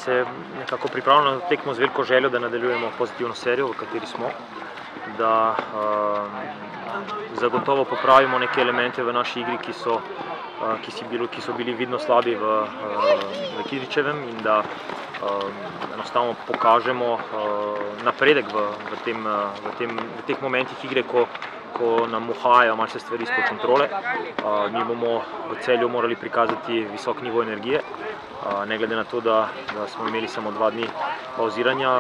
se nekako pripravljamo na tekmo z veliko željo, da nadaljujemo pozitivno serijo, v kateri smo, da zagotovo popravimo neke elemente v naši igri, ki so bili vidno slabi v Kidričevem, in da enostavno pokažemo napredek v teh momentih igre, ko nam uhajajo malce stvari izpod kontrole. Mi bomo v Celju morali prikazati visok nivo energije, ne glede na to, da smo imeli samo 2 dni pauziranja.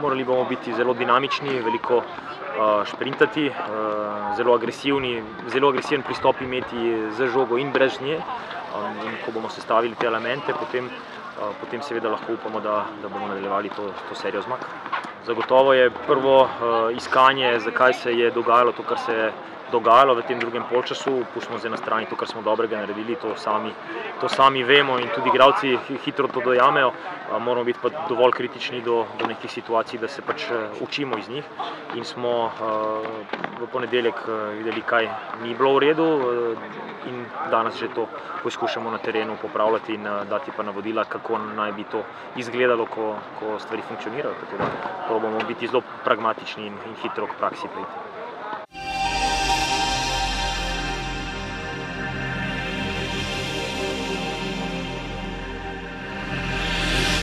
Morali bomo biti zelo dinamični, veliko šprintati, zelo agresiven pristop imeti z žogo in brez nje. In ko bomo sestavili te elemente, potem seveda lahko upamo, da bomo nadaljevali to serijo zmag. Zagotovo je prvo iskanje, zakaj se je dogajalo to, kar se je dogajalo v tem drugem polčasu. Pustimo zdaj na strani to, kar smo dobrega naredili, to sami vemo in tudi igralci hitro to dojamejo. Moramo biti pa dovolj kritični do nekih situacij, da se pač učimo iz njih. In smo v ponedeljek videli, kaj ni bilo v redu, in danes že to poskušamo na terenu popravljati in dati pa navodila, kako naj bi to izgledalo, ko stvari funkcionirajo. Tako da probamo biti zelo pragmatični in hitro k praksi priti.